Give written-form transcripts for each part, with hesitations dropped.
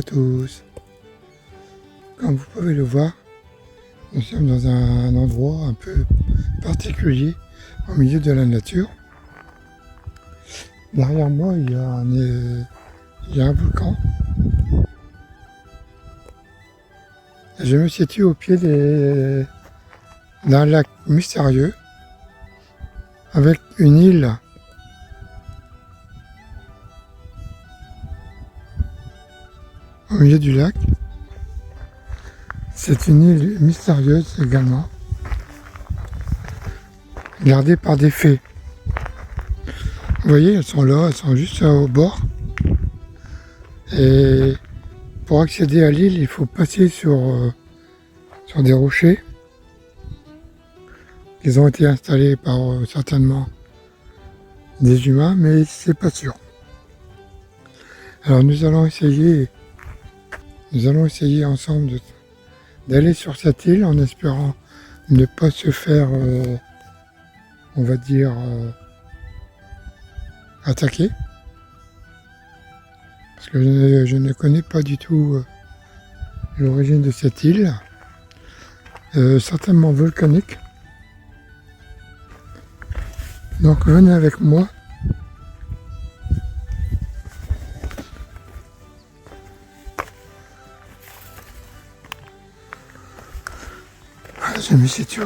tous. Comme vous pouvez le voir, nous sommes dans un endroit un peu particulier au milieu de la nature. Derrière moi, il y a un volcan. Et je me situe au pied d'un lac mystérieux avec une île au milieu du lac. C'est une île mystérieuse également, gardée par des fées. Vous voyez, elles sont là, elles sont juste au bord. Et pour accéder à l'île, il faut passer sur des rochers. Ils ont été installés par certainement des humains, mais c'est pas sûr. Alors nous allons essayer ensemble d'aller sur cette île en espérant ne pas se faire, on va dire, attaquer. Parce que je ne connais pas du tout l'origine de cette île. Certainement volcanique. Donc venez avec moi. Je me situe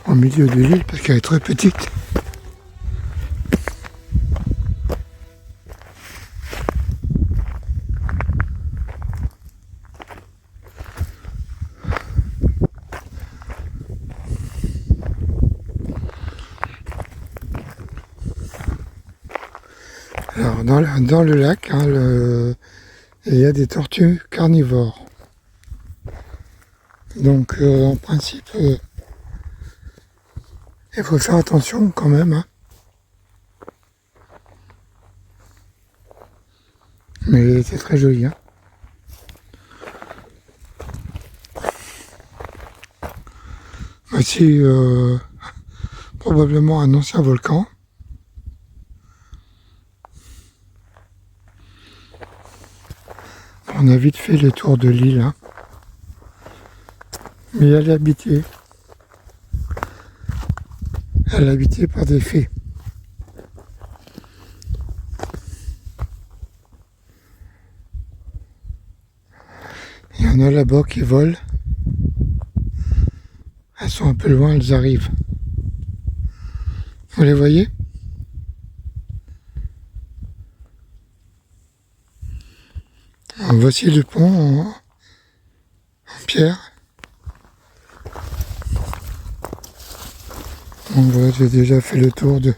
au milieu de l'île parce qu'elle est très petite. Alors dans le lac, il y a des tortues carnivores. Donc en principe, il faut faire attention quand même. Hein. Mais c'est très joli. Hein. Voici probablement un ancien volcan. On a vite fait le tour de l'île. Hein. Mais elle est habitée. Elle est habitée par des fées. Il y en a là-bas qui volent. Elles sont un peu loin, elles arrivent. Vous les voyez? Alors, voici le pont en pierre. Donc voilà, j'ai déjà fait le tour de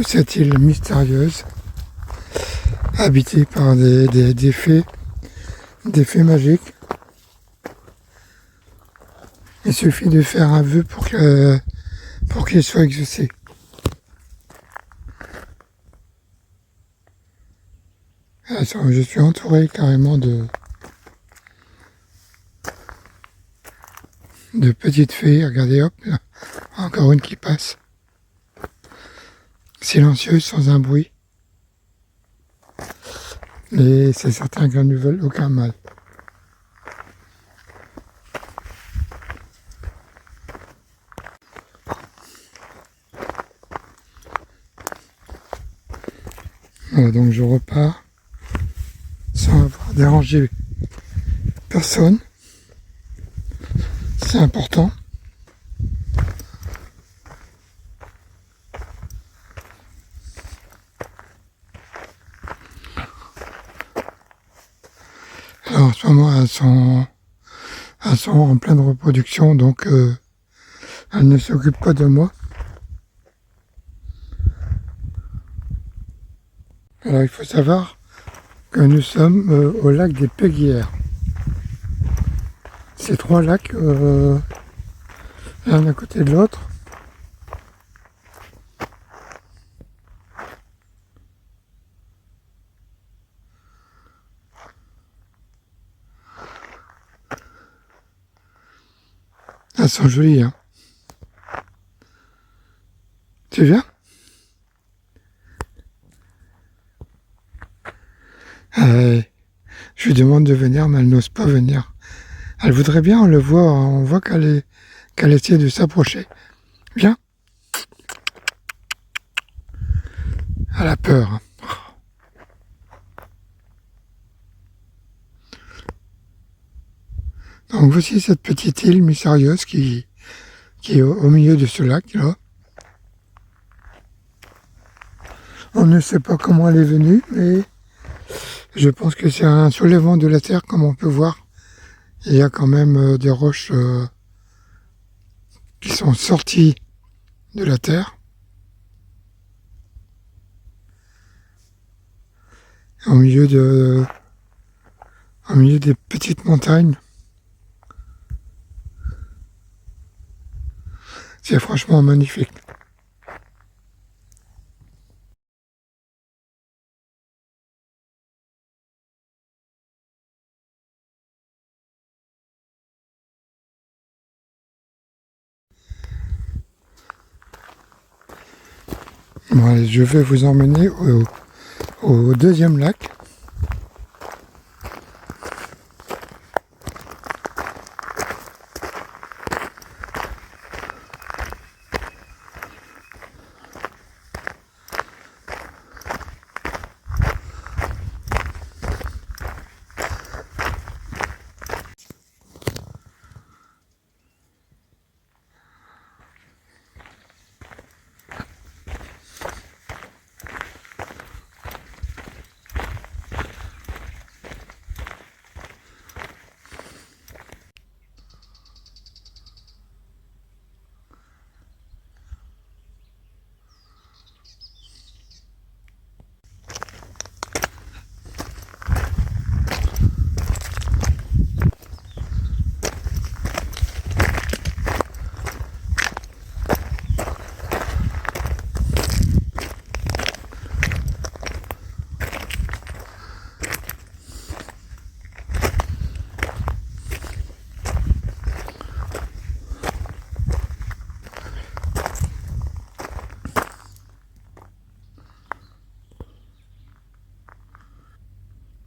cette île mystérieuse, habitée par des fées magiques. Il suffit de faire un vœu pour qu'il soit exaucé. Je suis entouré carrément de petites fées. Regardez, hop, là, encore une qui passe. Silencieuse, sans un bruit. Et c'est certain qu'elles ne veulent aucun mal. Voilà, donc je repars sans avoir dérangé personne. C'est important. Alors en ce moment, elles sont en pleine reproduction, donc elles ne s'occupent pas de moi. Alors il faut savoir que nous sommes au lac des Péguières. Ces trois lacs, l'un à côté de l'autre. Elles sont jolies, hein. Tu viens? Je demande de venir, mais elle n'ose pas venir. Elle voudrait bien, on voit qu'elle essaie de s'approcher. Viens. Elle a peur. Donc voici cette petite île mystérieuse qui est au milieu de ce lac là. On ne sait pas comment elle est venue, mais je pense que c'est un soulèvement de la terre, comme on peut voir. Il y a quand même des roches qui sont sorties de la terre. Au milieu des petites montagnes. C'est franchement magnifique. Bon, allez, je vais vous emmener au deuxième lac.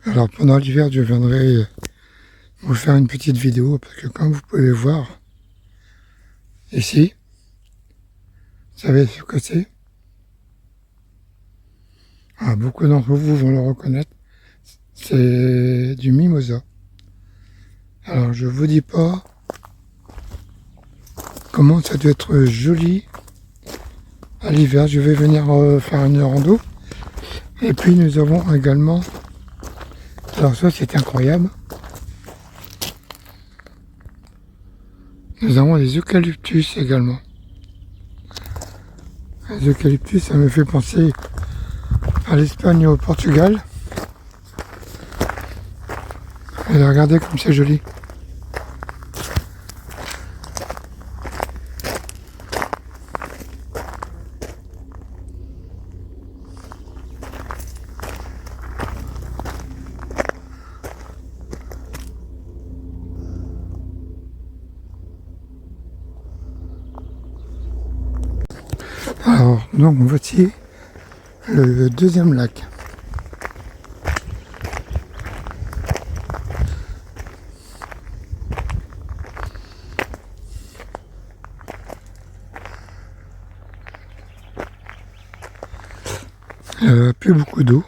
Alors pendant l'hiver, je viendrai vous faire une petite vidéo, parce que comme vous pouvez voir, ici, vous savez ce que c'est? Ah, beaucoup d'entre vous vont le reconnaître, c'est du mimosa. Alors je vous dis pas comment ça doit être joli à l'hiver. Je vais venir faire une rando. Et puis nous avons également, alors ça c'est incroyable, nous avons des eucalyptus également. Les eucalyptus, ça me fait penser à l'Espagne et au Portugal. Et regardez comme c'est joli. Alors, donc voici le deuxième lac. Plus beaucoup d'eau.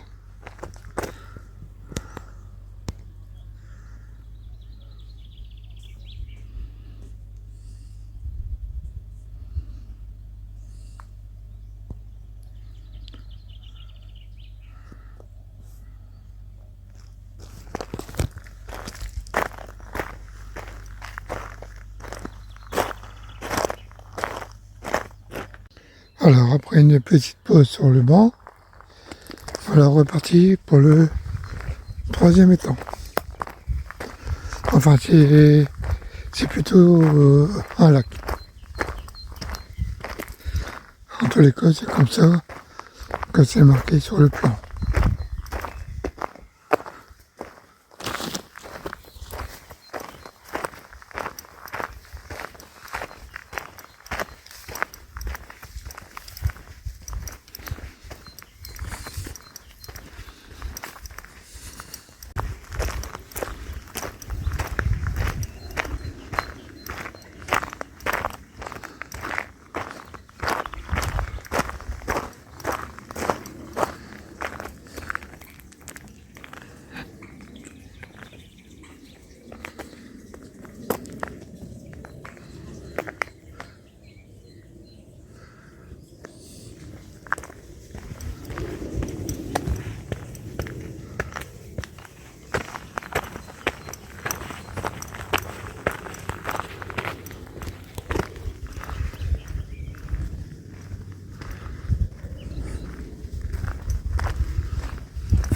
Alors après une petite pause sur le banc, voilà reparti pour le troisième étang. Enfin c'est plutôt un lac. En tous les cas c'est comme ça que c'est marqué sur le plan.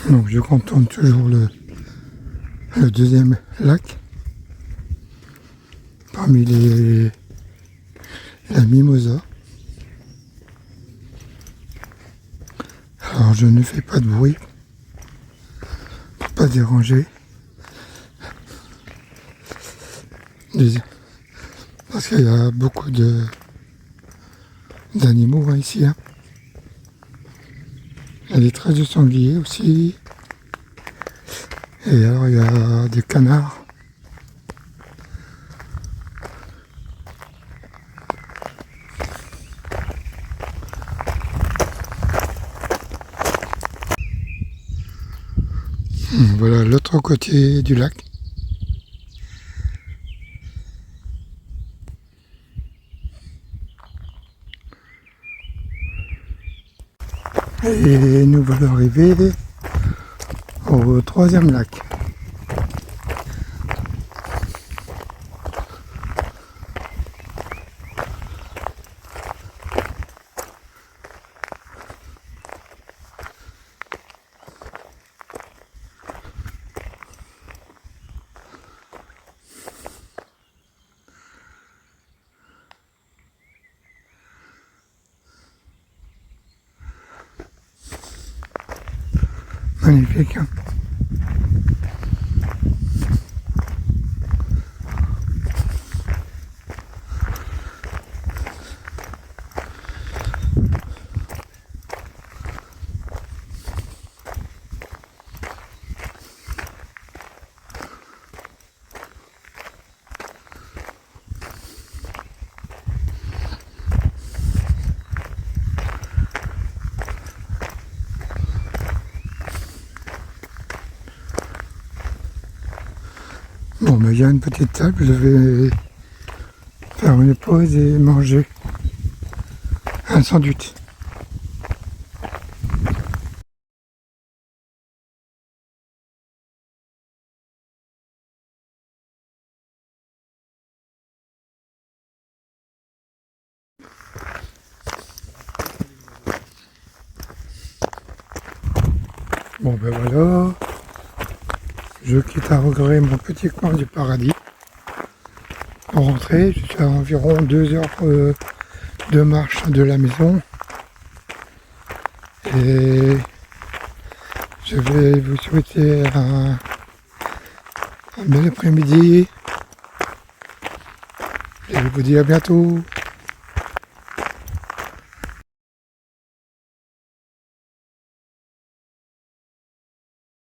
Donc je contourne toujours le deuxième lac. Parmi la mimosa. Alors je ne fais pas de bruit pour pas déranger. Parce qu'il y a beaucoup d'animaux ici. Hein. Il y a des traces de sanglier aussi. Et alors il y a des canards. Voilà l'autre côté du lac. Et nous voilà arrivés au troisième lac. Magnifique. Hein. Bon, mais il y a une petite table, je vais faire une pause et manger un sandwich. Bon ben voilà, je quitte à regret mon petit coin du paradis. Pour rentrer, je suis à environ 2 heures de marche de la maison. Et je vais vous souhaiter un bel après-midi. Et je vous dis à bientôt.